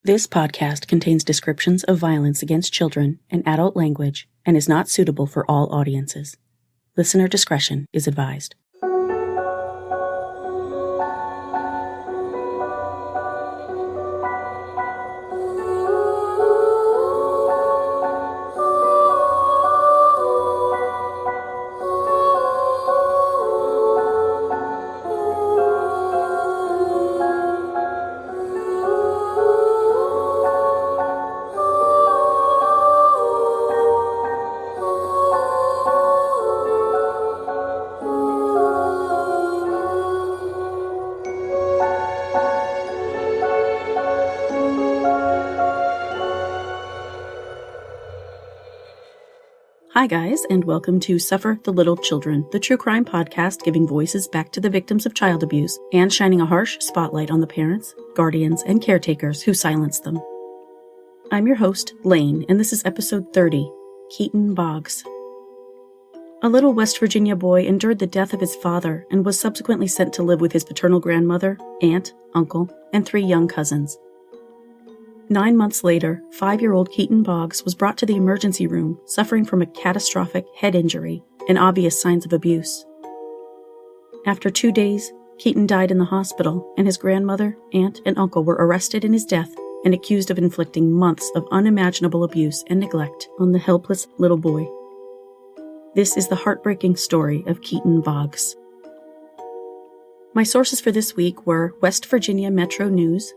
This podcast contains descriptions of violence against children and adult language and is not suitable for all audiences. Listener discretion is advised. Hi guys, and welcome to Suffer the Little Children, the true crime podcast giving voices back to the victims of child abuse and shining a harsh spotlight on the parents, guardians, and caretakers who silenced them. I'm your host, Laine, and this is episode 30, Keaton Boggs. A little West Virginia boy endured the death of his father and was subsequently sent to live with his paternal grandmother, aunt, uncle, and 3 young cousins. 9 months later, 5-year-old Keaton Boggs was brought to the emergency room, suffering from a catastrophic head injury and obvious signs of abuse. After 2 days, Keaton died in the hospital, and his grandmother, aunt, and uncle were arrested in his death and accused of inflicting months of unimaginable abuse and neglect on the helpless little boy. This is the heartbreaking story of Keaton Boggs. My sources for this week were West Virginia Metro News,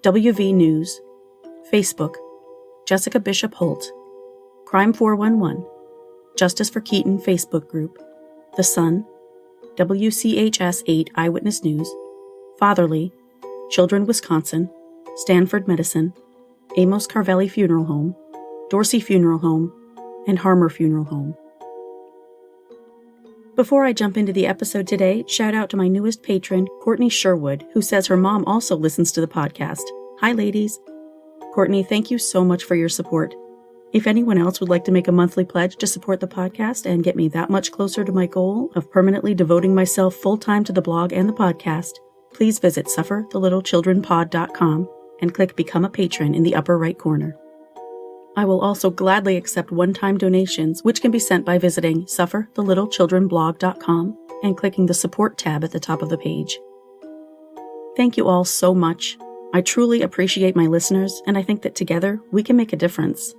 WV News, Facebook, Jessica Bishop Holt, Crime 411, Justice for Keaton Facebook group, The Sun, WCHS 8 Eyewitness News, Fatherly, Children Wisconsin, Stanford Medicine, Amos Carvelli Funeral Home, Dorsey Funeral Home, and Harmer Funeral Home. Before I jump into the episode today, shout out to my newest patron, Courtney Sherwood, who says her mom also listens to the podcast. Hi, ladies. Courtney, thank you so much for your support. If anyone else would like to make a monthly pledge to support the podcast and get me that much closer to my goal of permanently devoting myself full-time to the blog and the podcast, please visit sufferthelittlechildrenpod.com and click Become a Patron in the upper right corner. I will also gladly accept one-time donations, which can be sent by visiting sufferthelittlechildrenblog.com and clicking the Support tab at the top of the page. Thank you all so much. I truly appreciate my listeners, and I think that together we can make a difference.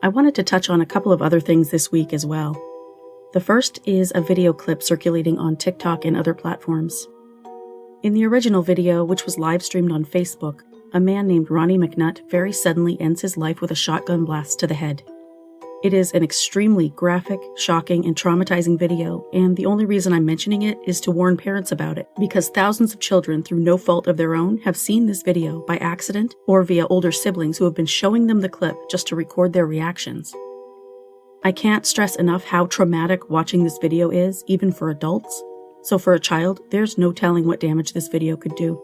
I wanted to touch on a couple of other things this week as well. The first is a video clip circulating on TikTok and other platforms. In the original video, which was live streamed on Facebook, a man named Ronnie McNutt very suddenly ends his life with a shotgun blast to the head. It is an extremely graphic, shocking, and traumatizing video, and the only reason I'm mentioning it is to warn parents about it, because thousands of children, through no fault of their own, have seen this video by accident or via older siblings who have been showing them the clip just to record their reactions. I can't stress enough how traumatic watching this video is, even for adults, so for a child, there's no telling what damage this video could do.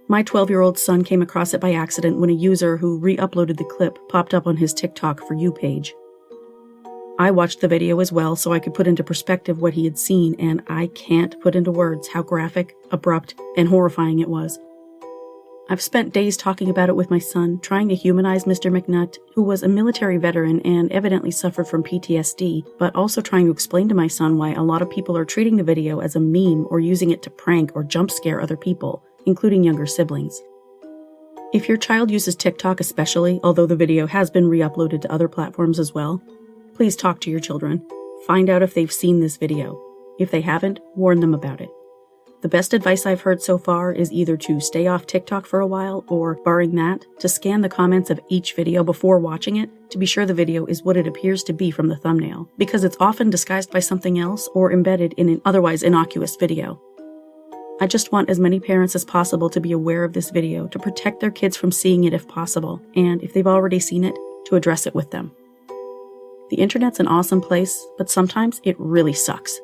My 12-year-old son came across it by accident when a user who re-uploaded the clip popped up on his TikTok For You page. I watched the video as well so I could put into perspective what he had seen, and I can't put into words how graphic, abrupt, and horrifying it was. I've spent days talking about it with my son, trying to humanize Mr. McNutt, who was a military veteran and evidently suffered from PTSD, but also trying to explain to my son why a lot of people are treating the video as a meme or using it to prank or jump scare other people, including younger siblings. If your child uses TikTok especially, although the video has been re-uploaded to other platforms as well, please talk to your children. Find out if they've seen this video. If they haven't, warn them about it. The best advice I've heard so far is either to stay off TikTok for a while, or, barring that, to scan the comments of each video before watching it to be sure the video is what it appears to be from the thumbnail, because it's often disguised by something else or embedded in an otherwise innocuous video. I just want as many parents as possible to be aware of this video to protect their kids from seeing it if possible, and if they've already seen it, to address it with them. The internet's an awesome place, but sometimes it really sucks.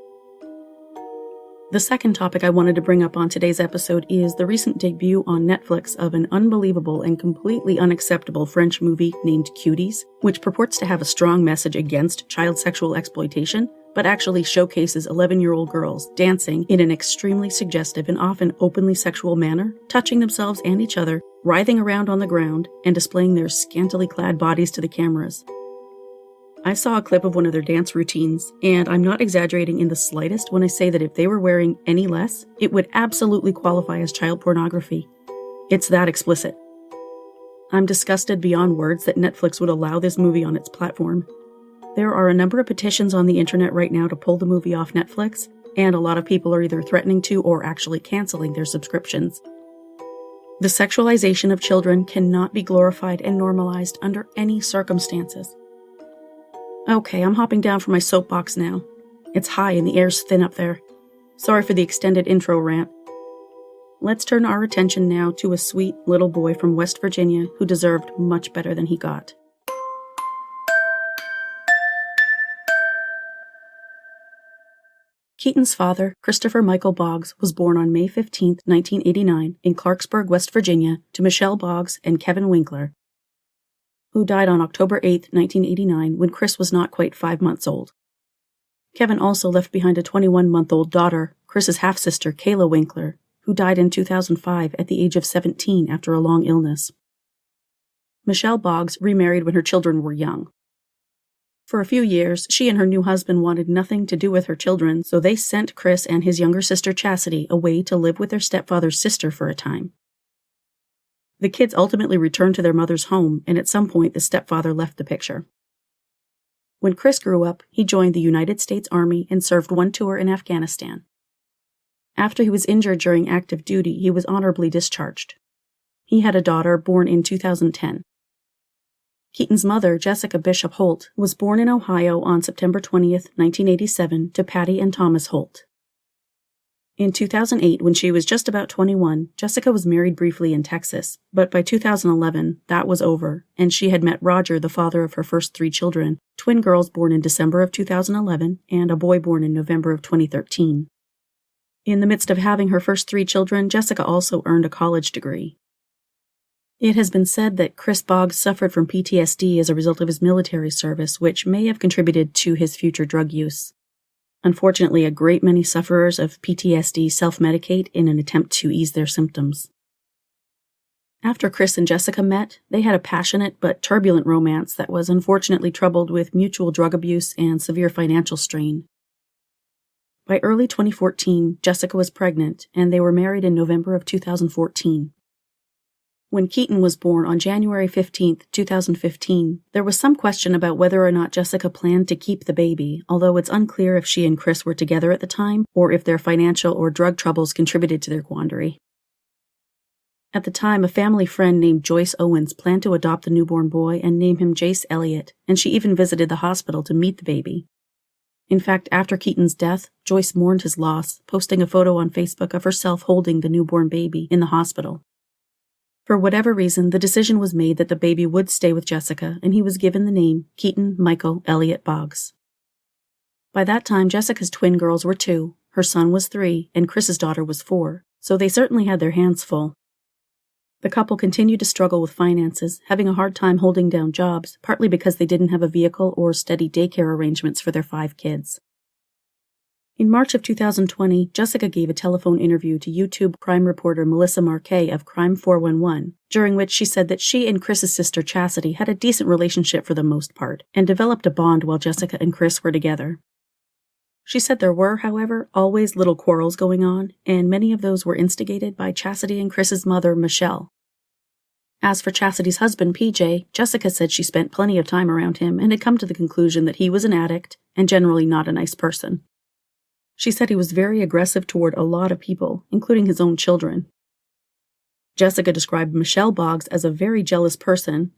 The second topic I wanted to bring up on today's episode is the recent debut on Netflix of an unbelievable and completely unacceptable French movie named Cuties, which purports to have a strong message against child sexual exploitation, but actually showcases 11-year-old girls dancing in an extremely suggestive and often openly sexual manner, touching themselves and each other, writhing around on the ground, and displaying their scantily clad bodies to the cameras. I saw a clip of one of their dance routines, and I'm not exaggerating in the slightest when I say that if they were wearing any less, it would absolutely qualify as child pornography. It's that explicit. I'm disgusted beyond words that Netflix would allow this movie on its platform. There are a number of petitions on the internet right now to pull the movie off Netflix, and a lot of people are either threatening to or actually canceling their subscriptions. The sexualization of children cannot be glorified and normalized under any circumstances. Okay, I'm hopping down from my soapbox now. It's high and the air's thin up there. Sorry for the extended intro rant. Let's turn our attention now to a sweet little boy from West Virginia who deserved much better than he got. Keaton's father, Christopher Michael Boggs, was born on May 15, 1989, in Clarksburg, West Virginia, to Michelle Boggs and Kevin Winkler, who died on October 8, 1989, when Chris was not quite 5 months old. Kevin also left behind a 21-month-old daughter, Chris's half-sister, Kayla Winkler, who died in 2005 at the age of 17 after a long illness. Michelle Boggs remarried when her children were young. For a few years, she and her new husband wanted nothing to do with her children, so they sent Chris and his younger sister Chastity away to live with their stepfather's sister for a time. The kids ultimately returned to their mother's home, and at some point the stepfather left the picture. When Chris grew up, he joined the United States Army and served one tour in Afghanistan. After he was injured during active duty, he was honorably discharged. He had a daughter born in 2010. Keaton's mother, Jessica Bishop Holt, was born in Ohio on September 20th, 1987, to Patty and Thomas Holt. In 2008, when she was just about 21, Jessica was married briefly in Texas, but by 2011, that was over, and she had met Roger, the father of her first 3 children, twin girls born in December of 2011 and a boy born in November of 2013. In the midst of having her first 3 children, Jessica also earned a college degree. It has been said that Chris Boggs suffered from PTSD as a result of his military service, which may have contributed to his future drug use. Unfortunately, a great many sufferers of PTSD self-medicate in an attempt to ease their symptoms. After Chris and Jessica met, they had a passionate but turbulent romance that was unfortunately troubled with mutual drug abuse and severe financial strain. By early 2014, Jessica was pregnant, and they were married in November of 2014. When Keaton was born on January 15, 2015, there was some question about whether or not Jessica planned to keep the baby, although it's unclear if she and Chris were together at the time or if their financial or drug troubles contributed to their quandary. At the time, a family friend named Joyce Owens planned to adopt the newborn boy and name him Jace Elliott, and she even visited the hospital to meet the baby. In fact, after Keaton's death, Joyce mourned his loss, posting a photo on Facebook of herself holding the newborn baby in the hospital. For whatever reason, the decision was made that the baby would stay with Jessica, and he was given the name Keaton Michael Elliott Boggs. By that time, Jessica's twin girls were 2, her son was 3, and Chris's daughter was 4, so they certainly had their hands full. The couple continued to struggle with finances, having a hard time holding down jobs, partly because they didn't have a vehicle or steady daycare arrangements for their 5 kids. In March of 2020, Jessica gave a telephone interview to YouTube crime reporter Melissa Marquet of Crime 411, during which she said that she and Chris's sister Chastity had a decent relationship for the most part, and developed a bond while Jessica and Chris were together. She said there were, however, always little quarrels going on, and many of those were instigated by Chastity and Chris's mother, Michelle. As for Chastity's husband, PJ, Jessica said she spent plenty of time around him and had come to the conclusion that he was an addict and generally not a nice person. She said he was very aggressive toward a lot of people, including his own children. Jessica described Michelle Boggs as a very jealous person.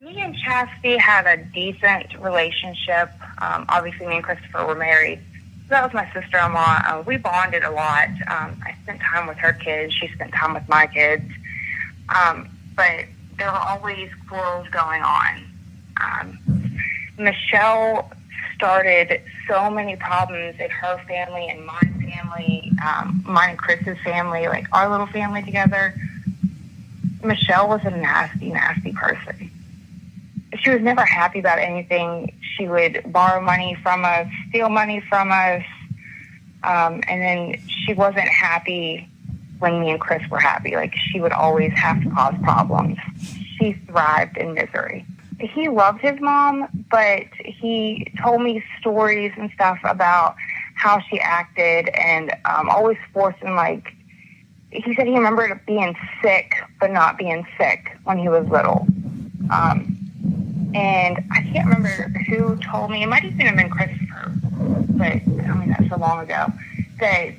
Me and Chastity had a decent relationship. Obviously, me and Christopher were married. That was my sister-in-law. We bonded a lot. I spent time with her kids. She spent time with my kids. But there were always quarrels going on. Michelle started so many problems in her family and my family, mine and Chris's family, like our little family together. Michelle was a nasty, nasty person. she was never happy about anything. She would borrow money from us, steal money from us, and then she wasn't happy when me and Chris were happy. Like, she would always have to cause problems. She thrived in misery. He loved his mom, but he told me stories and stuff about how she acted, and always forcing, like, he said he remembered being sick, but not being sick when he was little. And I can't remember who told me, it might have even been Christopher, but I mean, that's so long ago, that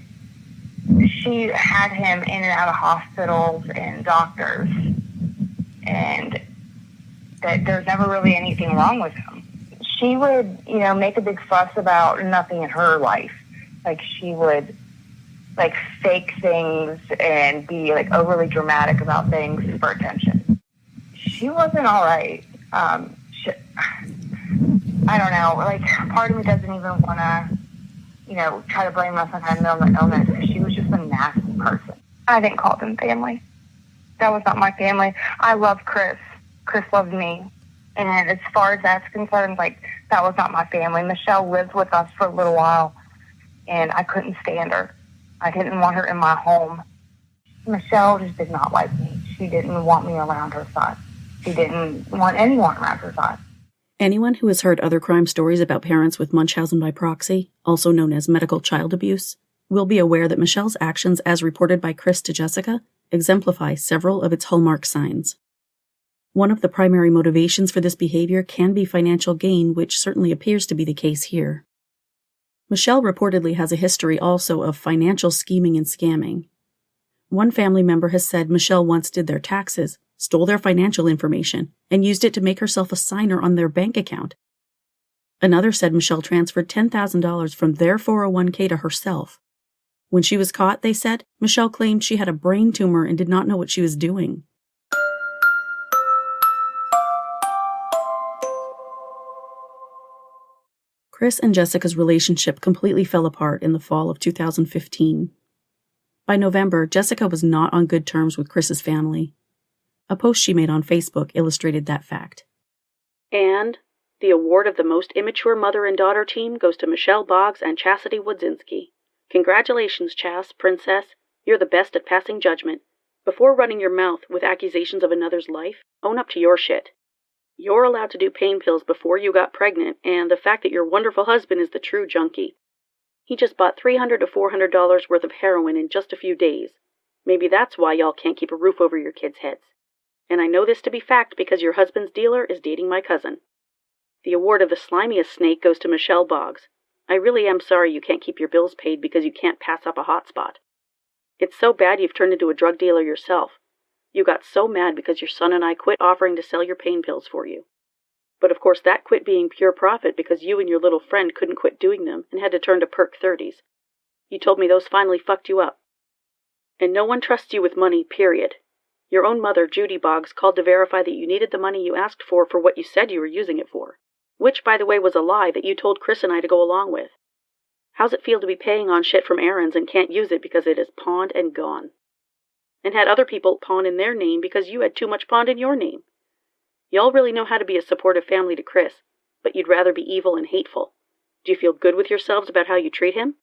she had him in and out of hospitals and doctors, and that there's never really anything wrong with him. She would, make a big fuss about nothing in her life. Like, she would, like, fake things and be, like, overly dramatic about things for attention. She wasn't all right. I don't know. Like, part of me doesn't even want to, try to blame her on some kind of mental illness, because she was just a nasty person. I didn't call them family. That was not my family. I loved Chris. Chris loved me. And as far as that's concerned, like, that was not my family. Michelle lived with us for a little while, and I couldn't stand her. I didn't want her in my home. Michelle just did not like me. She didn't want me around her son. She didn't want anyone around her son. Anyone who has heard other crime stories about parents with Munchausen by proxy, also known as medical child abuse, will be aware that Michelle's actions as reported by Chris to Jessica exemplify several of its hallmark signs. One of the primary motivations for this behavior can be financial gain, which certainly appears to be the case here. Michelle reportedly has a history also of financial scheming and scamming. One family member has said Michelle once did their taxes, stole their financial information, and used it to make herself a signer on their bank account. Another said Michelle transferred $10,000 from their 401k to herself. When she was caught, they said, Michelle claimed she had a brain tumor and did not know what she was doing. Chris and Jessica's relationship completely fell apart in the fall of 2015. By November, Jessica was not on good terms with Chris's family. A post she made on Facebook illustrated that fact. And the award of the most immature mother and daughter team goes to Michelle Boggs and Chastity Wodzinski. Congratulations, Chas, princess. You're the best at passing judgment. Before running your mouth with accusations of another's life, own up to your shit. You're allowed to do pain pills before you got pregnant, and the fact that your wonderful husband is the true junkie. He just bought $300 to $400 worth of heroin in just a few days. Maybe that's why y'all can't keep a roof over your kids' heads. And I know this to be fact because your husband's dealer is dating my cousin. The award of the slimiest snake goes to Michelle Boggs. I really am sorry you can't keep your bills paid because you can't pass up a hotspot. It's so bad you've turned into a drug dealer yourself. You got so mad because your son and I quit offering to sell your pain pills for you. But of course that quit being pure profit because you and your little friend couldn't quit doing them and had to turn to perk 30s. You told me those finally fucked you up. And no one trusts you with money, period. Your own mother, Judy Boggs, called to verify that you needed the money you asked for what you said you were using it for. Which, by the way, was a lie that you told Chris and I to go along with. How's it feel to be paying on shit from errands and can't use it because it is pawned and gone? And had other people pawn in their name because you had too much pawned in your name. Y'all really know how to be a supportive family to Chris, but you'd rather be evil and hateful. Do you feel good with yourselves about how you treat him?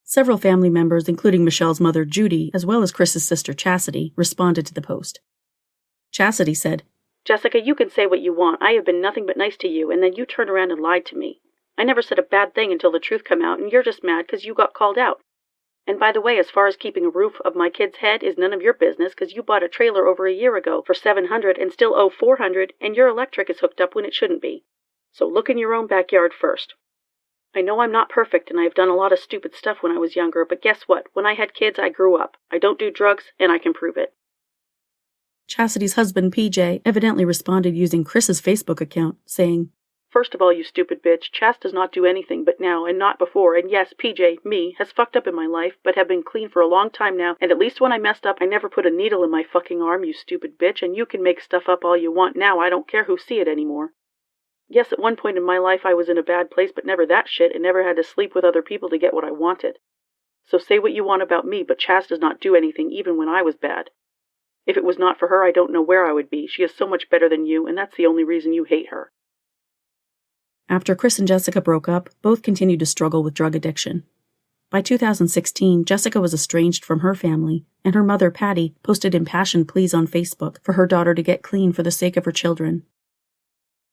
Several family members, including Michelle's mother, Judy, as well as Chris's sister, Chastity, responded to the post. Chastity said, Jessica, you can say what you want. I have been nothing but nice to you, and then you turned around and lied to me. I never said a bad thing until the truth come out, and you're just mad because you got called out. And by the way, as far as keeping a roof of my kid's head is none of your business because you bought a trailer over a year ago for $700 and still owe $400, and your electric is hooked up when it shouldn't be. So look in your own backyard first. I know I'm not perfect and I've done a lot of stupid stuff when I was younger, but guess what? When I had kids, I grew up. I don't do drugs, and I can prove it. Chastity's husband, PJ, evidently responded using Chris's Facebook account, saying, First of all, you stupid bitch, Chas does not do anything but now and not before, and yes, PJ, me, has fucked up in my life, but have been clean for a long time now, and at least when I messed up, I never put a needle in my fucking arm, you stupid bitch, and you can make stuff up all you want now, I don't care who see it anymore. Yes, at one point in my life I was in a bad place, but never that shit, and never had to sleep with other people to get what I wanted. So say what you want about me, but Chas does not do anything even when I was bad. If it was not for her, I don't know where I would be. She is so much better than you, and that's the only reason you hate her. After Chris and Jessica broke up, both continued to struggle with drug addiction. By 2016, Jessica was estranged from her family, and her mother, Patty, posted impassioned pleas on Facebook for her daughter to get clean for the sake of her children.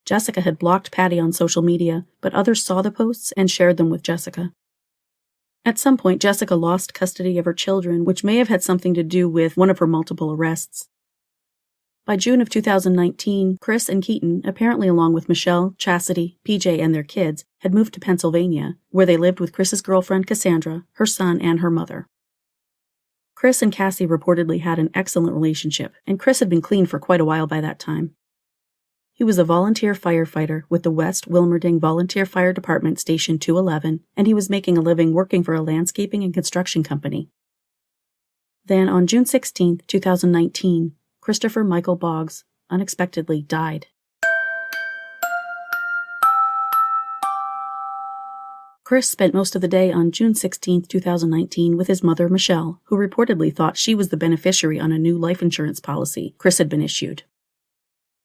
Jessica had blocked Patty on social media, but others saw the posts and shared them with Jessica. At some point, Jessica lost custody of her children, which may have had something to do with one of her multiple arrests. By June of 2019, Chris and Keaton, apparently along with Michelle, Chastity, PJ, and their kids, had moved to Pennsylvania, where they lived with Chris's girlfriend Cassandra, her son, and her mother. Chris and Cassie reportedly had an excellent relationship, and Chris had been clean for quite a while by that time. He was a volunteer firefighter with the West Wilmerding Volunteer Fire Department Station 211, and he was making a living working for a landscaping and construction company. Then, on June 16, 2019, Christopher Michael Boggs unexpectedly died. Chris spent most of the day on June 16, 2019 with his mother, Michelle, who reportedly thought she was the beneficiary on a new life insurance policy Chris had been issued.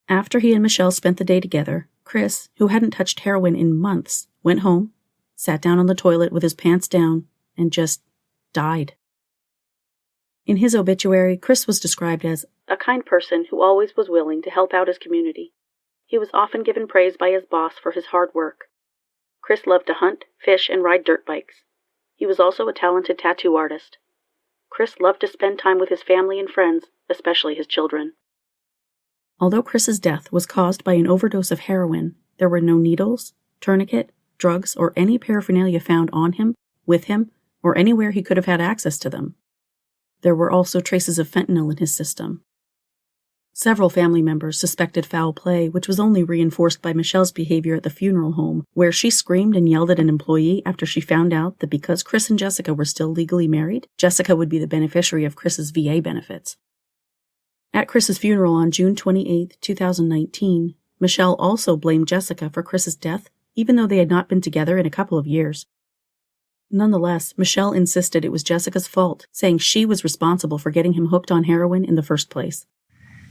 After he and Michelle spent the day together, Chris, who hadn't touched heroin in months, went home, sat down on the toilet with his pants down, and just died. In his obituary, Chris was described as a kind person who always was willing to help out his community. He was often given praise by his boss for his hard work. Chris loved to hunt, fish, and ride dirt bikes. He was also a talented tattoo artist. Chris loved to spend time with his family and friends, especially his children. Although Chris's death was caused by an overdose of heroin, there were no needles, tourniquet, drugs, or any paraphernalia found on him, with him, or anywhere he could have had access to them. There were also traces of fentanyl in his system. Several family members suspected foul play, which was only reinforced by Michelle's behavior at the funeral home, where she screamed and yelled at an employee after she found out that because Chris and Jessica were still legally married, Jessica would be the beneficiary of Chris's VA benefits. At Chris's funeral on June 28, 2019, Michelle also blamed Jessica for Chris's death, even though they had not been together in a couple of years. Nonetheless, Michelle insisted it was Jessica's fault, saying she was responsible for getting him hooked on heroin in the first place.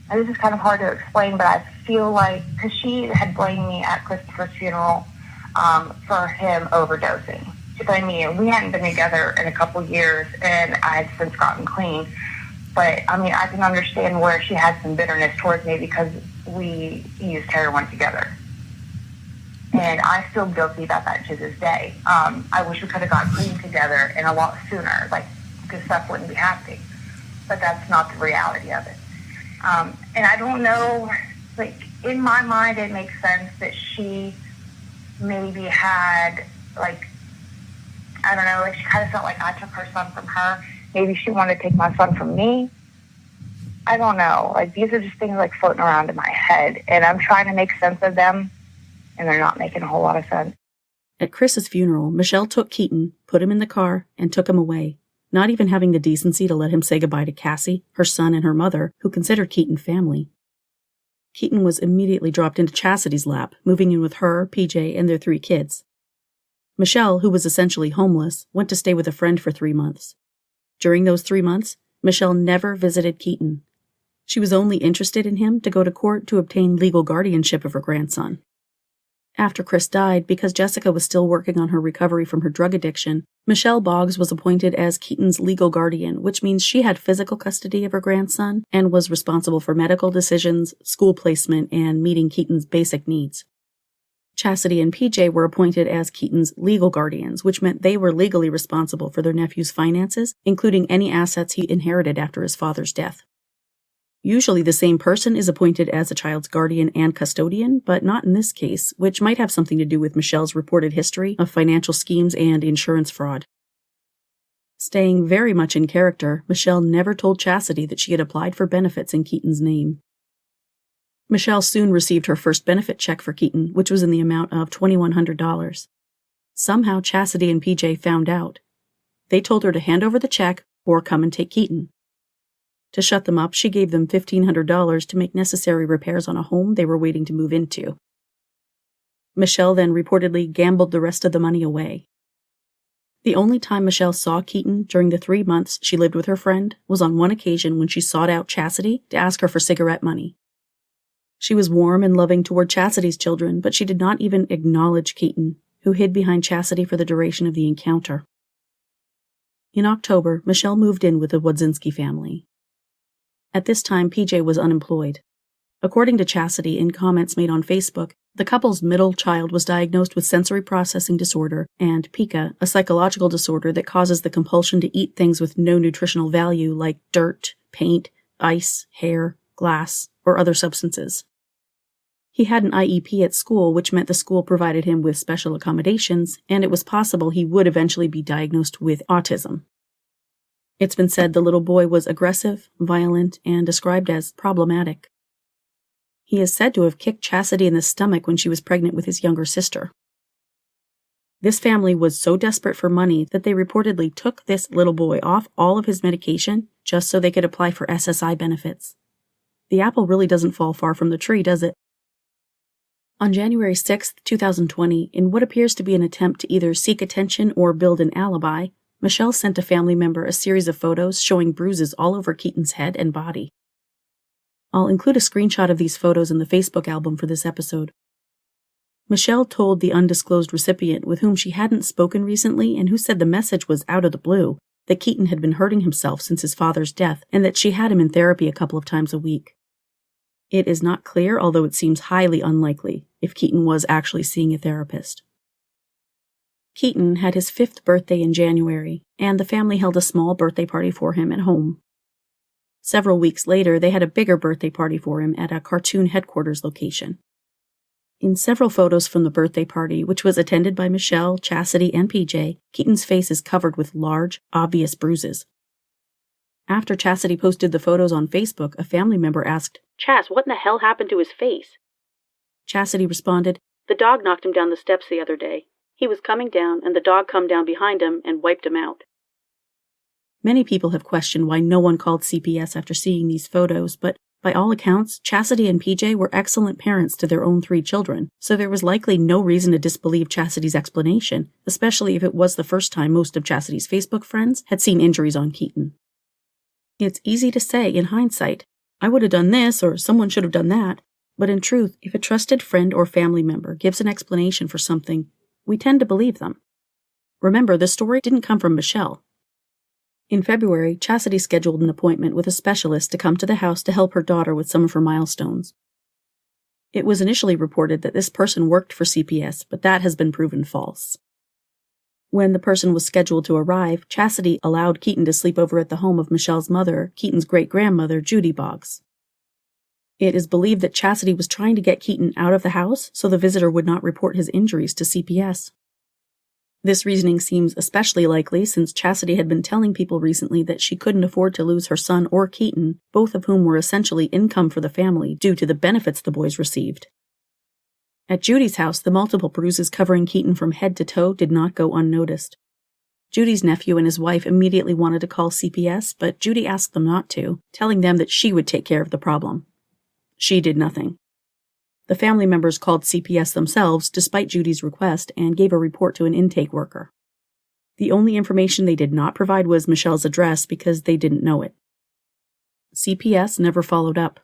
And this is kind of hard to explain, but I feel like, because she had blamed me at Christopher's funeral for him overdosing. She blamed me, and we hadn't been together in a couple years, and I had since gotten clean. But, I mean, I can understand where she had some bitterness towards me because we used heroin together. And I feel guilty about that to this day. I wish we could have got clean together and a lot sooner, like, because stuff wouldn't be happening. But that's not the reality of it. And I don't know, like, in my mind, it makes sense that she maybe had, like, I don't know, like, she kind of felt like I took her son from her. Maybe she wanted to take my son from me. I don't know. Like, these are just things, like, floating around in my head. And I'm trying to make sense of them, and they're not making a whole lot of sense. At Chris's funeral, Michelle took Keaton, put him in the car, and took him away, not even having the decency to let him say goodbye to Cassie, her son, and her mother, who considered Keaton family. Keaton was immediately dropped into Chastity's lap, moving in with her, PJ, and their 3 kids. Michelle, who was essentially homeless, went to stay with a friend for 3 months. During those 3 months, Michelle never visited Keaton. She was only interested in him to go to court to obtain legal guardianship of her grandson. After Chris died, because Jessica was still working on her recovery from her drug addiction, Michelle Boggs was appointed as Keaton's legal guardian, which means she had physical custody of her grandson and was responsible for medical decisions, school placement, and meeting Keaton's basic needs. Chastity and PJ were appointed as Keaton's legal guardians, which meant they were legally responsible for their nephew's finances, including any assets he inherited after his father's death. Usually the same person is appointed as a child's guardian and custodian, but not in this case, which might have something to do with Michelle's reported history of financial schemes and insurance fraud. Staying very much in character, Michelle never told Chastity that she had applied for benefits in Keaton's name. Michelle soon received her first benefit check for Keaton, which was in the amount of $2,100. Somehow Chastity and PJ found out. They told her to hand over the check or come and take Keaton. To shut them up, she gave them $1,500 to make necessary repairs on a home they were waiting to move into. Michelle then reportedly gambled the rest of the money away. The only time Michelle saw Keaton during the 3 months she lived with her friend was on one occasion when she sought out Chastity to ask her for cigarette money. She was warm and loving toward Chastity's children, but she did not even acknowledge Keaton, who hid behind Chastity for the duration of the encounter. In October, Michelle moved in with the Wodzinski family. At this time, PJ was unemployed. According to Chastity, in comments made on Facebook, the couple's middle child was diagnosed with sensory processing disorder and pica, a psychological disorder that causes the compulsion to eat things with no nutritional value like dirt, paint, ice, hair, glass, or other substances. He had an IEP at school, which meant the school provided him with special accommodations, and it was possible he would eventually be diagnosed with autism. It's been said the little boy was aggressive, violent, and described as problematic. He is said to have kicked Chastity in the stomach when she was pregnant with his younger sister. This family was so desperate for money that they reportedly took this little boy off all of his medication just so they could apply for SSI benefits. The apple really doesn't fall far from the tree, does it? On January 6, 2020, in what appears to be an attempt to either seek attention or build an alibi, Michelle sent a family member a series of photos showing bruises all over Keaton's head and body. I'll include a screenshot of these photos in the Facebook album for this episode. Michelle told the undisclosed recipient, with whom she hadn't spoken recently and who said the message was out of the blue, that Keaton had been hurting himself since his father's death and that she had him in therapy a couple of times a week. It is not clear, although it seems highly unlikely, if Keaton was actually seeing a therapist. Keaton had his 5th birthday in January, and the family held a small birthday party for him at home. Several weeks later, they had a bigger birthday party for him at a cartoon headquarters location. In several photos from the birthday party, which was attended by Michelle, Chastity, and PJ, Keaton's face is covered with large, obvious bruises. After Chastity posted the photos on Facebook, a family member asked, "Chas, what in the hell happened to his face?" Chastity responded, "The dog knocked him down the steps the other day. He was coming down, and the dog come down behind him and wiped him out." Many people have questioned why no one called CPS after seeing these photos, but by all accounts, Chastity and PJ were excellent parents to their own 3 children, so there was likely no reason to disbelieve Chastity's explanation, especially if it was the first time most of Chastity's Facebook friends had seen injuries on Keaton. It's easy to say in hindsight, I would have done this or someone should have done that, but in truth, if a trusted friend or family member gives an explanation for something, we tend to believe them. Remember, the story didn't come from Michelle. In February, Chastity scheduled an appointment with a specialist to come to the house to help her daughter with some of her milestones. It was initially reported that this person worked for CPS, but that has been proven false. When the person was scheduled to arrive, Chastity allowed Keaton to sleep over at the home of Michelle's mother, Keaton's great-grandmother, Judy Boggs. It is believed that Chastity was trying to get Keaton out of the house so the visitor would not report his injuries to CPS. This reasoning seems especially likely since Chastity had been telling people recently that she couldn't afford to lose her son or Keaton, both of whom were essentially income for the family due to the benefits the boys received. At Judy's house, the multiple bruises covering Keaton from head to toe did not go unnoticed. Judy's nephew and his wife immediately wanted to call CPS, but Judy asked them not to, telling them that she would take care of the problem. She did nothing. The family members called CPS themselves, despite Judy's request, and gave a report to an intake worker. The only information they did not provide was Michelle's address because they didn't know it. CPS never followed up.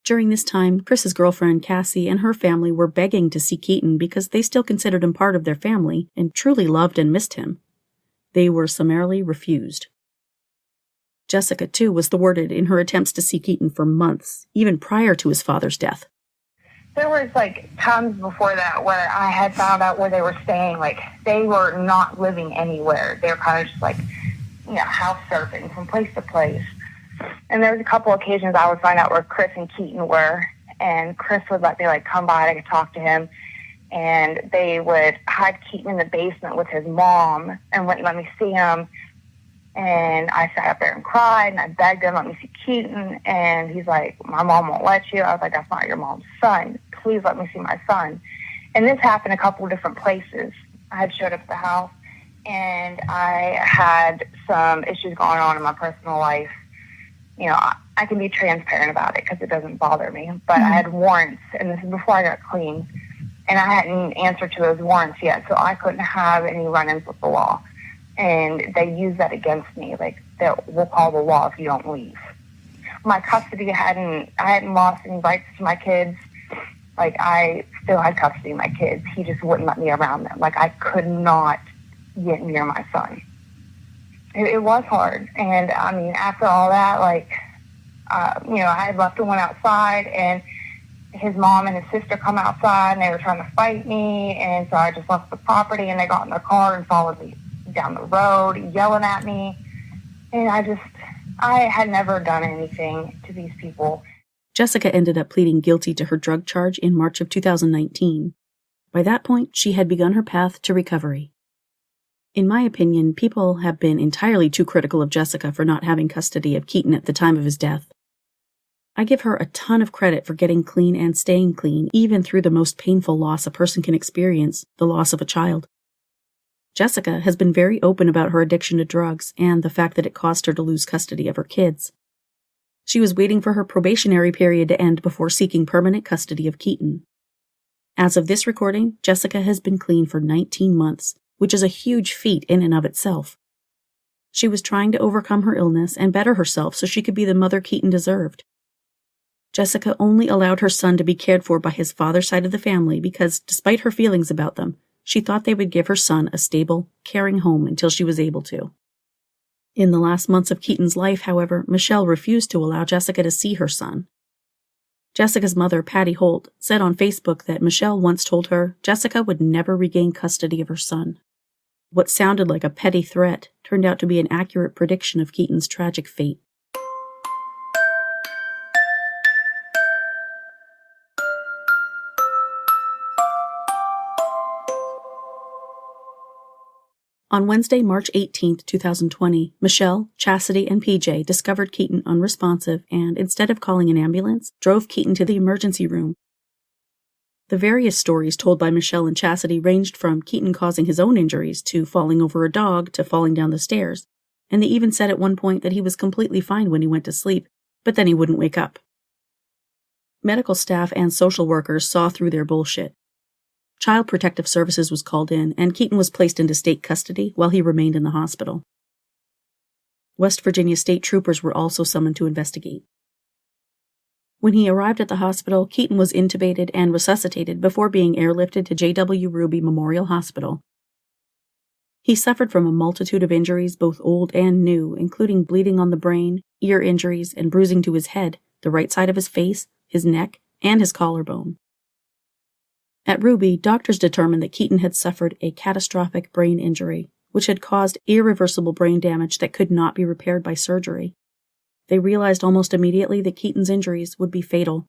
During this time, Chris's girlfriend, Cassie, and her family were begging to see Keaton because they still considered him part of their family and truly loved and missed him. They were summarily refused. Jessica, too, was thwarted in her attempts to see Keaton for months, even prior to his father's death. There was, times before that where I had found out where they were staying. They were not living anywhere. They were kind of just, house surfing from place to place. And there was a couple occasions I would find out where Chris and Keaton were, and Chris would let me, come by and I could talk to him. And they would hide Keaton in the basement with his mom and wouldn't let me see him. And I sat up there and cried, and I begged him, let me see Keaton. And he's like, my mom won't let you. I was like, that's not your mom's son. Please let me see my son. And this happened a couple of different places. I had showed up at the house, and I had some issues going on in my personal life. I can be transparent about it because it doesn't bother me. But I had warrants, and this is before I got clean. and I hadn't answered to those warrants yet, so I couldn't have any run-ins with the law. And they used that against me, like, we'll call the law if you don't leave. My custody I hadn't lost any rights to my kids. Like, I still had custody of my kids. He just wouldn't let me around them. Like, I could not get near my son. It was hard. And, I mean, after all that, like, I had left and went outside, and his mom and his sister come outside, and they were trying to fight me, and so I just left the property, and they got in their car and followed me down the road, yelling at me. And I had never done anything to these people. Jessica ended up pleading guilty to her drug charge in March of 2019. By that point, she had begun her path to recovery. In my opinion, people have been entirely too critical of Jessica for not having custody of Keaton at the time of his death. I give her a ton of credit for getting clean and staying clean, even through the most painful loss a person can experience, the loss of a child. Jessica has been very open about her addiction to drugs and the fact that it caused her to lose custody of her kids. She was waiting for her probationary period to end before seeking permanent custody of Keaton. As of this recording, Jessica has been clean for 19 months, which is a huge feat in and of itself. She was trying to overcome her illness and better herself so she could be the mother Keaton deserved. Jessica only allowed her son to be cared for by his father's side of the family because, despite her feelings about them, she thought they would give her son a stable, caring home until she was able to. In the last months of Keaton's life, however, Michelle refused to allow Jessica to see her son. Jessica's mother, Patty Holt, said on Facebook that Michelle once told her Jessica would never regain custody of her son. What sounded like a petty threat turned out to be an accurate prediction of Keaton's tragic fate. On Wednesday, March 18, 2020, Michelle, Chastity, and PJ discovered Keaton unresponsive and, instead of calling an ambulance, drove Keaton to the emergency room. The various stories told by Michelle and Chastity ranged from Keaton causing his own injuries to falling over a dog to falling down the stairs, and they even said at one point that he was completely fine when he went to sleep, but then he wouldn't wake up. Medical staff and social workers saw through their bullshit. Child Protective Services was called in, and Keaton was placed into state custody while he remained in the hospital. West Virginia state troopers were also summoned to investigate. When he arrived at the hospital, Keaton was intubated and resuscitated before being airlifted to J.W. Ruby Memorial Hospital. He suffered from a multitude of injuries, both old and new, including bleeding on the brain, ear injuries, and bruising to his head, the right side of his face, his neck, and his collarbone. At Ruby, doctors determined that Keaton had suffered a catastrophic brain injury, which had caused irreversible brain damage that could not be repaired by surgery. They realized almost immediately that Keaton's injuries would be fatal.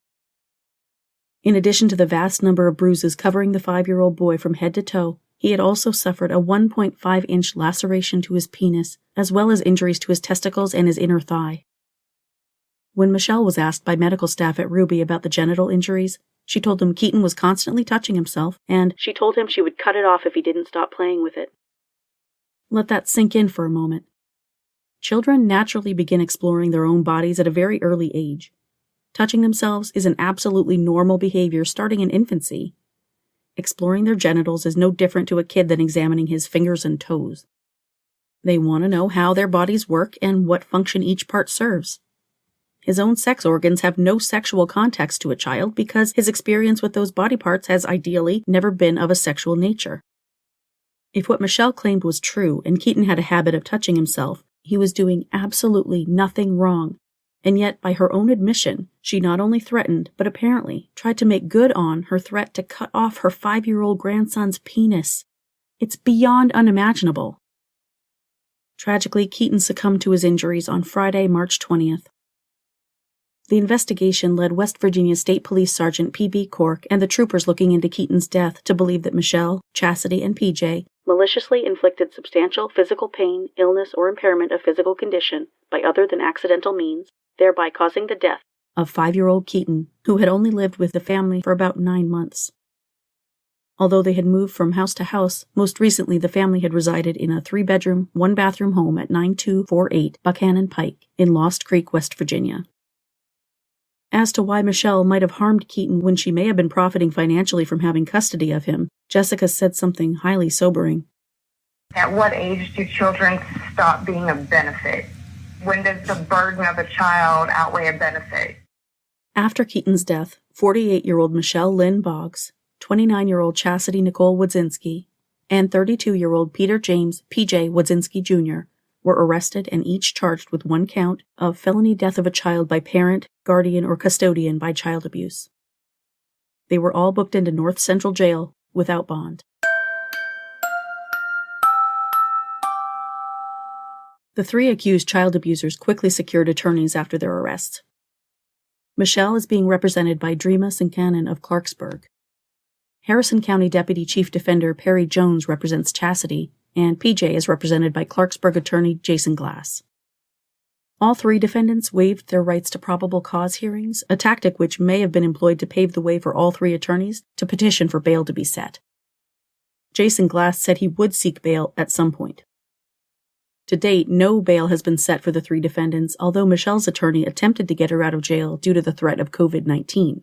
In addition to the vast number of bruises covering the 5-year-old boy from head to toe, he had also suffered a 1.5-inch laceration to his penis, as well as injuries to his testicles and his inner thigh. When Michelle was asked by medical staff at Ruby about the genital injuries, she told them Keaton was constantly touching himself, and she told him she would cut it off if he didn't stop playing with it. Let that sink in for a moment. Children naturally begin exploring their own bodies at a very early age. Touching themselves is an absolutely normal behavior starting in infancy. Exploring their genitals is no different to a kid than examining his fingers and toes. They want to know how their bodies work and what function each part serves. His own sex organs have no sexual context to a child because his experience with those body parts has ideally never been of a sexual nature. If what Michelle claimed was true and Keaton had a habit of touching himself, he was doing absolutely nothing wrong. And yet, by her own admission, she not only threatened, but apparently tried to make good on her threat to cut off her 5-year-old grandson's penis. It's beyond unimaginable. Tragically, Keaton succumbed to his injuries on Friday, March 20th. The investigation led West Virginia State Police Sergeant P.B. Cork and the troopers looking into Keaton's death to believe that Michelle, Chastity, and P.J. maliciously inflicted substantial physical pain, illness, or impairment of physical condition by other than accidental means, thereby causing the death of 5-year-old Keaton, who had only lived with the family for about 9 months. Although they had moved from house to house, most recently the family had resided in a 3-bedroom, 1-bathroom home at 9248 Buchanan Pike in Lost Creek, West Virginia. As to why Michelle might have harmed Keaton when she may have been profiting financially from having custody of him, Jessica said something highly sobering. At what age do children stop being a benefit? When does the burden of a child outweigh a benefit? After Keaton's death, 48-year-old Michelle Lynn Boggs, 29-year-old Chastity Nicole Wodzinski, and 32-year-old Peter James P.J. Wodzinski Jr. were arrested and each charged with 1 count of felony death of a child by parent, guardian, or custodian by child abuse. They were all booked into North Central Jail without bond. The 3 accused child abusers quickly secured attorneys after their arrests. Michelle is being represented by Dreama Sincanen of Clarksburg. Harrison County Deputy Chief Defender Perry Jones represents Chastity, and PJ is represented by Clarksburg attorney Jason Glass. All 3 defendants waived their rights to probable cause hearings, a tactic which may have been employed to pave the way for all 3 attorneys to petition for bail to be set. Jason Glass said he would seek bail at some point. To date, no bail has been set for the 3 defendants, although Michelle's attorney attempted to get her out of jail due to the threat of COVID-19.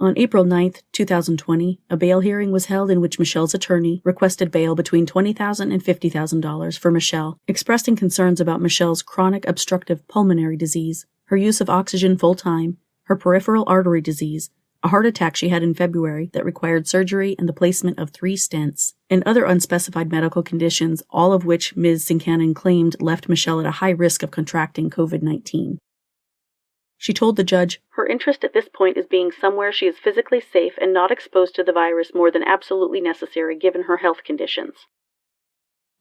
On April 9, 2020, a bail hearing was held in which Michelle's attorney requested bail between $20,000 and $50,000 for Michelle, expressing concerns about Michelle's chronic obstructive pulmonary disease, her use of oxygen full-time, her peripheral artery disease, a heart attack she had in February that required surgery and the placement of 3 stents, and other unspecified medical conditions, all of which Ms. Sincanen claimed left Michelle at a high risk of contracting COVID-19. She told the judge, "Her interest at this point is being somewhere she is physically safe and not exposed to the virus more than absolutely necessary given her health conditions."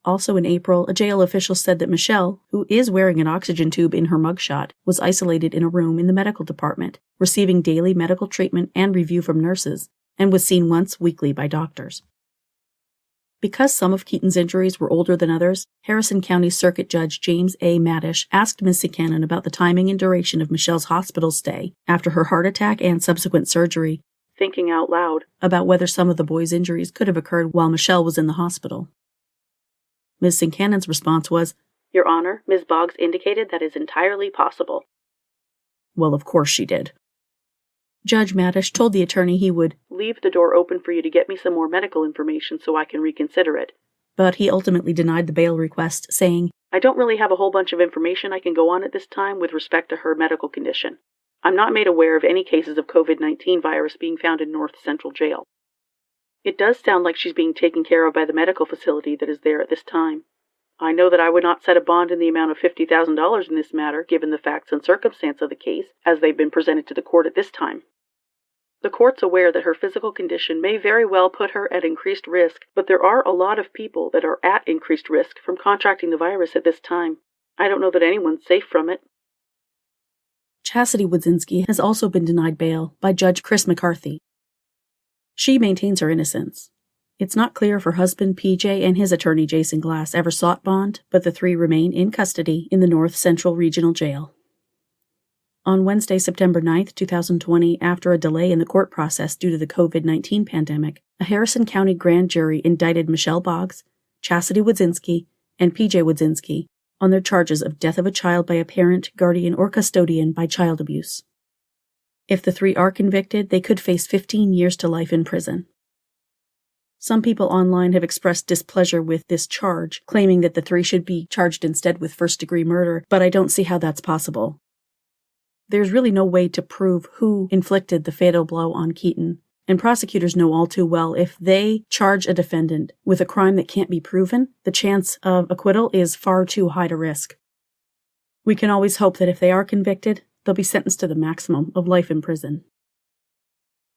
Also in April, a jail official said that Michelle, who is wearing an oxygen tube in her mugshot, was isolated in a room in the medical department, receiving daily medical treatment and review from nurses, and was seen once weekly by doctors. Because some of Keaton's injuries were older than others, Harrison County Circuit Judge James A. Madish asked Ms. Sincanen about the timing and duration of Michelle's hospital stay after her heart attack and subsequent surgery, thinking out loud about whether some of the boys' injuries could have occurred while Michelle was in the hospital. Ms. Sincanen's response was, "Your Honor, Ms. Boggs indicated that is entirely possible." Well, of course she did. Judge Madish told the attorney he would leave the door open for you to get me some more medical information so I can reconsider it. But he ultimately denied the bail request, saying, "I don't really have a whole bunch of information I can go on at this time with respect to her medical condition. I'm not made aware of any cases of COVID-19 virus being found in North Central Jail. It does sound like she's being taken care of by the medical facility that is there at this time. I know that I would not set a bond in the amount of $50,000 in this matter given the facts and circumstance of the case as they've been presented to the court at this time. The court's aware that her physical condition may very well put her at increased risk, but there are a lot of people that are at increased risk from contracting the virus at this time. I don't know that anyone's safe from it." Chastity Wodzinski has also been denied bail by Judge Chris McCarthy. She maintains her innocence. It's not clear if her husband PJ and his attorney Jason Glass ever sought bond, but the 3 remain in custody in the North Central Regional Jail. On Wednesday, September 9, 2020, after a delay in the court process due to the COVID-19 pandemic, a Harrison County grand jury indicted Michelle Boggs, Chastity Wodzinski, and PJ Wodzinski on their charges of death of a child by a parent, guardian, or custodian by child abuse. If the 3 are convicted, they could face 15 years to life in prison. Some people online have expressed displeasure with this charge, claiming that the 3 should be charged instead with first-degree murder, but I don't see how that's possible. There's really no way to prove who inflicted the fatal blow on Keaton, and prosecutors know all too well if they charge a defendant with a crime that can't be proven, the chance of acquittal is far too high to risk. We can always hope that if they are convicted, they'll be sentenced to the maximum of life in prison.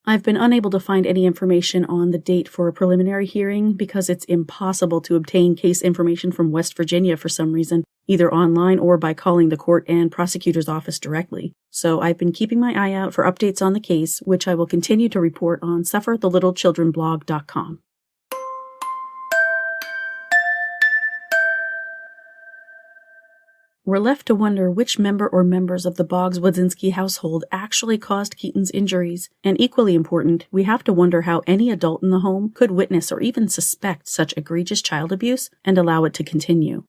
I've been unable to find any information on the date for a preliminary hearing because it's impossible to obtain case information from West Virginia for some reason, either online or by calling the court and prosecutor's office directly. So I've been keeping my eye out for updates on the case, which I will continue to report on sufferthelittlechildrenblog.com. We're left to wonder which member or members of the Boggs-Wodzinski household actually caused Keaton's injuries, and equally important, we have to wonder how any adult in the home could witness or even suspect such egregious child abuse and allow it to continue.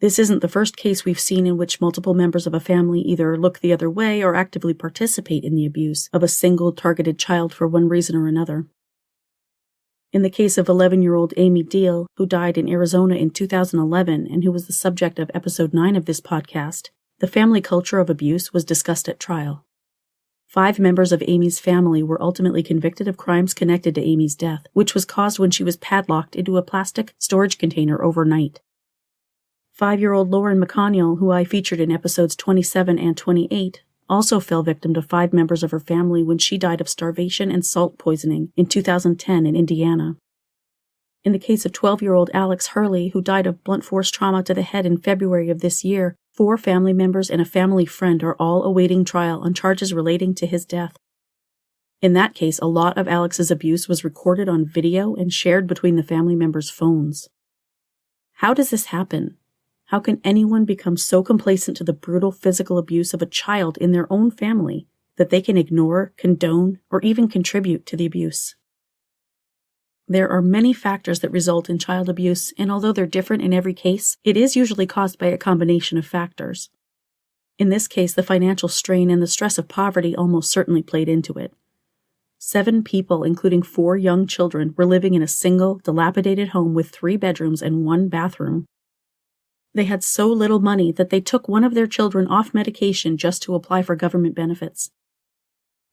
This isn't the first case we've seen in which multiple members of a family either look the other way or actively participate in the abuse of a single targeted child for one reason or another. In the case of 11-year-old Amy Deal, who died in Arizona in 2011 and who was the subject of episode 9 of this podcast, the family culture of abuse was discussed at trial. 5 members of Amy's family were ultimately convicted of crimes connected to Amy's death, which was caused when she was padlocked into a plastic storage container overnight. 5-year-old Lauren McConnell, who I featured in episodes 27 and 28, also fell victim to 5 members of her family when she died of starvation and salt poisoning in 2010 in Indiana. In the case of 12-year-old Alex Hurley, who died of blunt force trauma to the head in February of this year, 4 family members and a family friend are all awaiting trial on charges relating to his death. In that case, a lot of Alex's abuse was recorded on video and shared between the family members' phones. How does this happen? How can anyone become so complacent to the brutal physical abuse of a child in their own family that they can ignore, condone, or even contribute to the abuse? There are many factors that result in child abuse, and although they're different in every case, it is usually caused by a combination of factors. In this case, the financial strain and the stress of poverty almost certainly played into it. 7 people, including 4 young children, were living in a single, dilapidated home with 3 bedrooms and 1 bathroom. They had so little money that they took one of their children off medication just to apply for government benefits.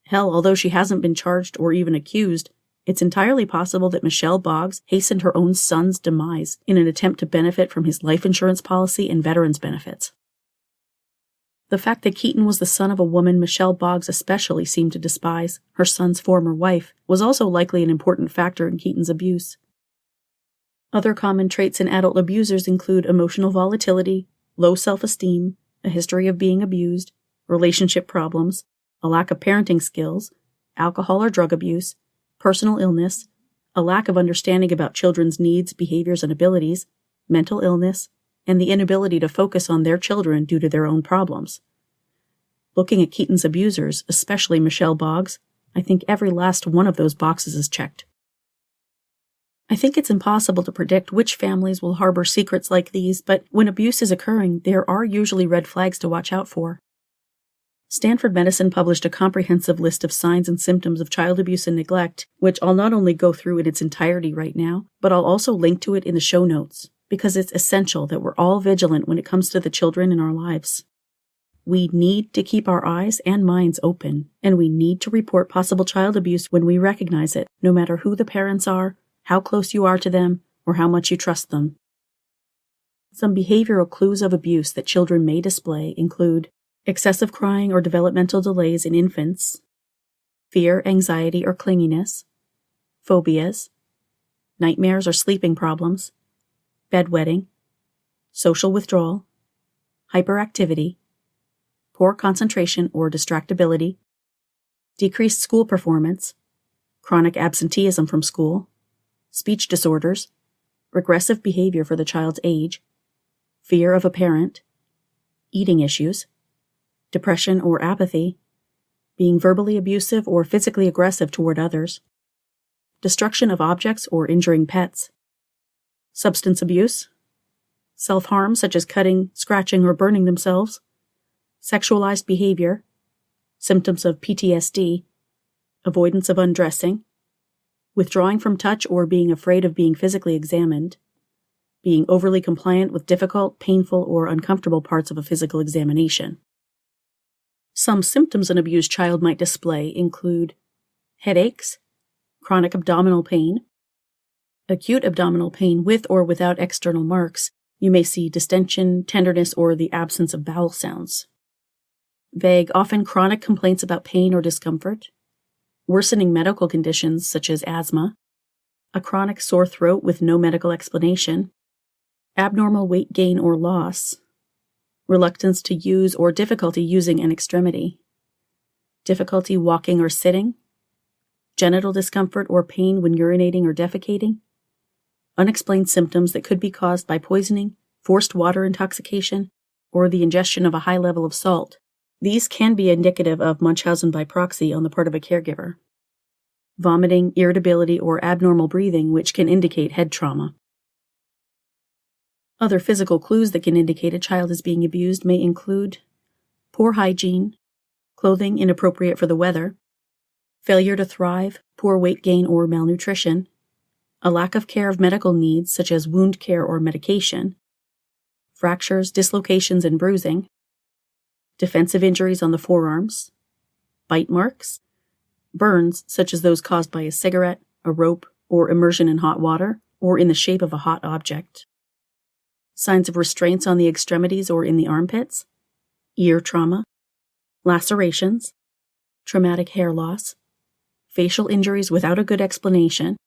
Hell, although she hasn't been charged or even accused, it's entirely possible that Michelle Boggs hastened her own son's demise in an attempt to benefit from his life insurance policy and veterans benefits. The fact that Keaton was the son of a woman Michelle Boggs especially seemed to despise, her son's former wife, was also likely an important factor in Keaton's abuse. Other common traits in adult abusers include emotional volatility, low self-esteem, a history of being abused, relationship problems, a lack of parenting skills, alcohol or drug abuse, personal illness, a lack of understanding about children's needs, behaviors, and abilities, mental illness, and the inability to focus on their children due to their own problems. Looking at Keaton's abusers, especially Michelle Boggs, I think every last one of those boxes is checked. I think it's impossible to predict which families will harbor secrets like these, but when abuse is occurring, there are usually red flags to watch out for. Stanford Medicine published a comprehensive list of signs and symptoms of child abuse and neglect, which I'll not only go through in its entirety right now, but I'll also link to it in the show notes, because it's essential that we're all vigilant when it comes to the children in our lives. We need to keep our eyes and minds open, and we need to report possible child abuse when we recognize it, no matter who the parents are, how close you are to them, or how much you trust them. Some behavioral clues of abuse that children may display include excessive crying or developmental delays in infants, fear, anxiety, or clinginess, phobias, nightmares or sleeping problems, bedwetting, social withdrawal, hyperactivity, poor concentration or distractibility, decreased school performance, chronic absenteeism from school, speech disorders, regressive behavior for the child's age, fear of a parent, eating issues, depression or apathy, being verbally abusive or physically aggressive toward others, destruction of objects or injuring pets, substance abuse, self-harm such as cutting, scratching, or burning themselves, sexualized behavior, symptoms of PTSD, avoidance of undressing, withdrawing from touch or being afraid of being physically examined, being overly compliant with difficult, painful, or uncomfortable parts of a physical examination. Some symptoms an abused child might display include headaches, chronic abdominal pain, acute abdominal pain with or without external marks. You may see distension, tenderness, or the absence of bowel sounds. Vague, often chronic complaints about pain or discomfort, worsening medical conditions such as asthma, a chronic sore throat with no medical explanation, abnormal weight gain or loss, reluctance to use or difficulty using an extremity, difficulty walking or sitting, genital discomfort or pain when urinating or defecating, unexplained symptoms that could be caused by poisoning, forced water intoxication, or the ingestion of a high level of salt. These can be indicative of Munchausen by proxy on the part of a caregiver. Vomiting, irritability, or abnormal breathing, which can indicate head trauma. Other physical clues that can indicate a child is being abused may include poor hygiene, clothing inappropriate for the weather, failure to thrive, poor weight gain or malnutrition, a lack of care of medical needs such as wound care or medication, fractures, dislocations, and bruising, defensive injuries on the forearms, bite marks, burns such as those caused by a cigarette, a rope, or immersion in hot water, or in the shape of a hot object, signs of restraints on the extremities or in the armpits, ear trauma, lacerations, traumatic hair loss, facial injuries without a good explanation,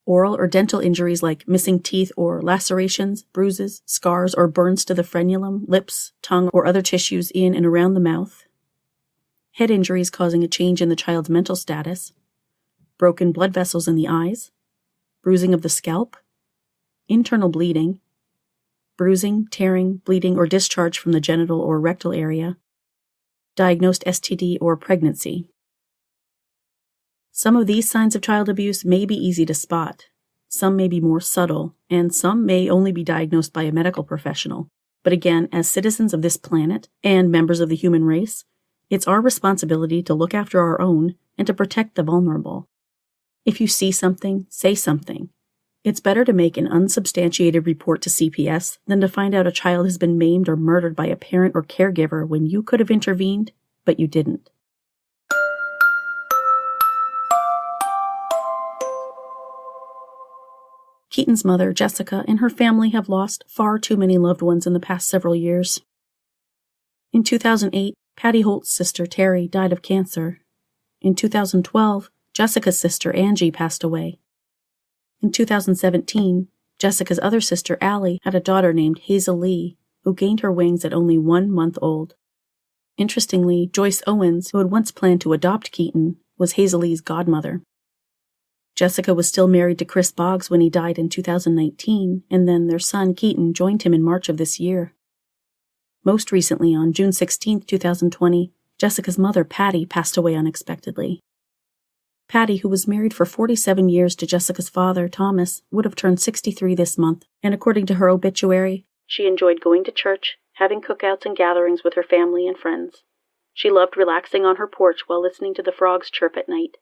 oral or dental injuries like missing teeth or lacerations, bruises, scars, or burns to the frenulum, lips, tongue, or other tissues in and around the mouth, head injuries causing a change in the child's mental status, broken blood vessels in the eyes, bruising of the scalp, internal bleeding, bruising, tearing, bleeding, or discharge from the genital or rectal area, diagnosed STD or pregnancy. Some of these signs of child abuse may be easy to spot, some may be more subtle, and some may only be diagnosed by a medical professional. But again, as citizens of this planet and members of the human race, it's our responsibility to look after our own and to protect the vulnerable. If you see something, say something. It's better to make an unsubstantiated report to CPS than to find out a child has been maimed or murdered by a parent or caregiver when you could have intervened, but you didn't. Keaton's mother, Jessica, and her family have lost far too many loved ones in the past several years. In 2008, Patty Holt's sister, Terry, died of cancer. In 2012, Jessica's sister, Angie, passed away. In 2017, Jessica's other sister, Allie, had a daughter named Hazel Lee, who gained her wings at only 1 month old. Interestingly, Joyce Owens, who had once planned to adopt Keaton, was Hazel Lee's godmother. Jessica was still married to Chris Boggs when he died in 2019, and then their son, Keaton, joined him in March of this year. Most recently, on June 16, 2020, Jessica's mother, Patty, passed away unexpectedly. Patty, who was married for 47 years to Jessica's father, Thomas, would have turned 63 this month, and according to her obituary, she enjoyed going to church, having cookouts and gatherings with her family and friends. She loved relaxing on her porch while listening to the frogs chirp at night.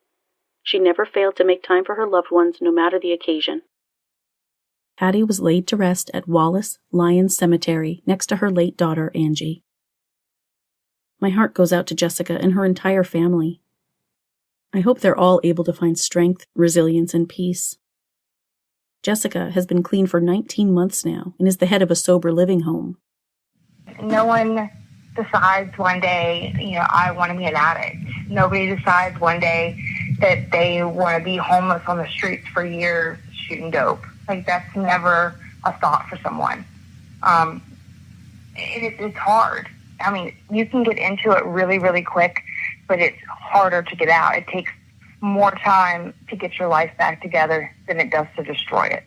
She never failed to make time for her loved ones, no matter the occasion. Patty was laid to rest at Wallace Lyons Cemetery next to her late daughter, Angie. My heart goes out to Jessica and her entire family. I hope they're all able to find strength, resilience, and peace. Jessica has been clean for 19 months now and is the head of a sober living home. No one decides one day, I want to be an addict. Nobody decides one day that they want to be homeless on the streets for years shooting dope. Like, that's never a thought for someone. It's hard. I mean, you can get into it really, really quick, but it's harder to get out. It takes more time to get your life back together than it does to destroy it.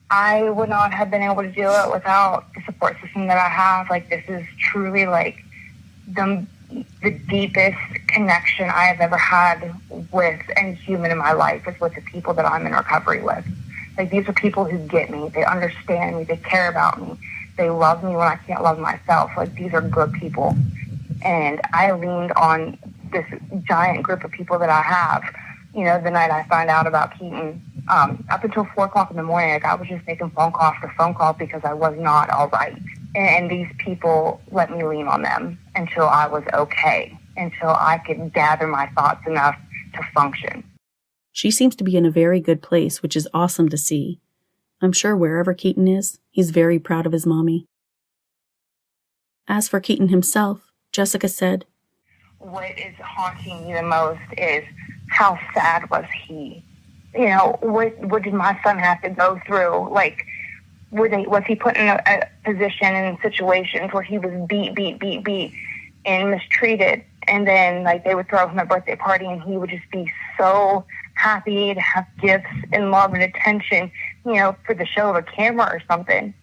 I would not have been able to do it without the support system that I have. Like, this is truly like the deepest connection I have ever had with any human in my life is with the people that I'm in recovery with. Like, these are people who get me. They understand me. They care about me. They love me when I can't love myself. Like, these are good people. And I leaned on this giant group of people that I have. The night I found out about Keaton, up until 4 o'clock in the morning, like, I was just making phone call after phone call because I was not all right. And these people let me lean on them until I was okay, until I could gather my thoughts enough to function. She seems to be in a very good place, which is awesome to see. I'm sure wherever Keaton is, he's very proud of his mommy. As for Keaton himself, Jessica said, "What is haunting me the most is how sad was he? What did my son have to go through? Like, was he put in a position and in situations where he was beat, and mistreated? And then, like, they would throw him a birthday party and he would just be so happy to have gifts and love and attention, for the show of a camera or something.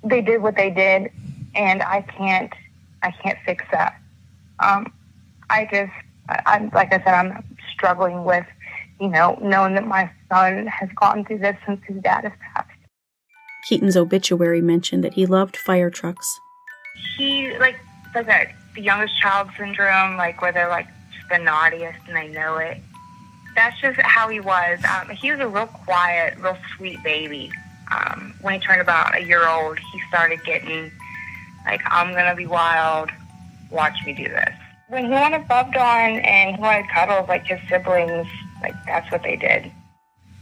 They did what they did, and I can't fix that. I'm like I said, I'm struggling with, knowing that my son has gone through this since his dad has passed." Keaton's obituary mentioned that he loved fire trucks. He, does that, the youngest child syndrome, where they're, just the naughtiest and they know it. That's just how he was. He was a real quiet, real sweet baby. When he turned about a year old, he started getting, I'm going to be wild. Watch me do this. When he wanted bubbed on and he wanted cuddles like his siblings, that's what they did.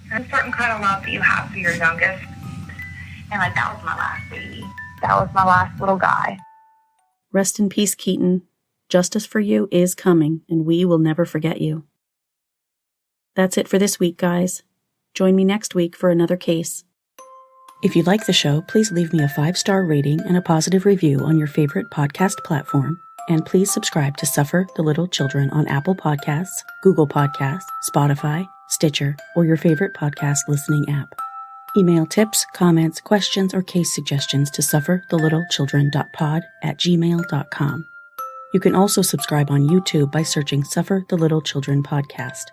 There's a certain kind of love that you have for your youngest. And, that was my last baby. That was my last little guy. Rest in peace, Keaton. Justice for you is coming, and we will never forget you. That's it for this week, guys. Join me next week for another case. If you like the show, please leave me a 5-star rating and a positive review on your favorite podcast platform. And please subscribe to Suffer the Little Children on Apple Podcasts, Google Podcasts, Spotify, Stitcher, or your favorite podcast listening app. Email tips, comments, questions, or case suggestions to sufferthelittlechildren.pod@gmail.com. You can also subscribe on YouTube by searching Suffer the Little Children Podcast.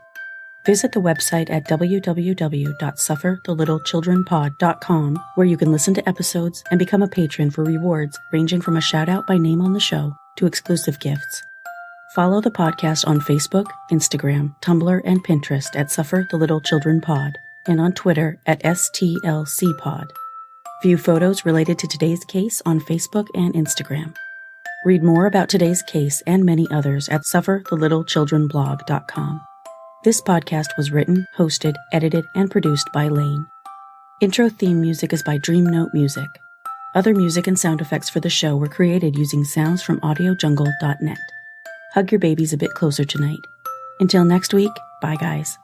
Visit the website at www.sufferthelittlechildrenpod.com, where you can listen to episodes and become a patron for rewards ranging from a shout-out by name on the show to exclusive gifts. Follow the podcast on Facebook, Instagram, Tumblr, and Pinterest at Suffer the Little Children Pod, and on Twitter at STLCpod. View photos related to today's case on Facebook and Instagram. Read more about today's case and many others at sufferthelittlechildrenblog.com. This podcast was written, hosted, edited, and produced by Laine. Intro theme music is by Dream Note Music. Other music and sound effects for the show were created using sounds from audiojungle.net. Hug your babies a bit closer tonight. Until next week, bye guys.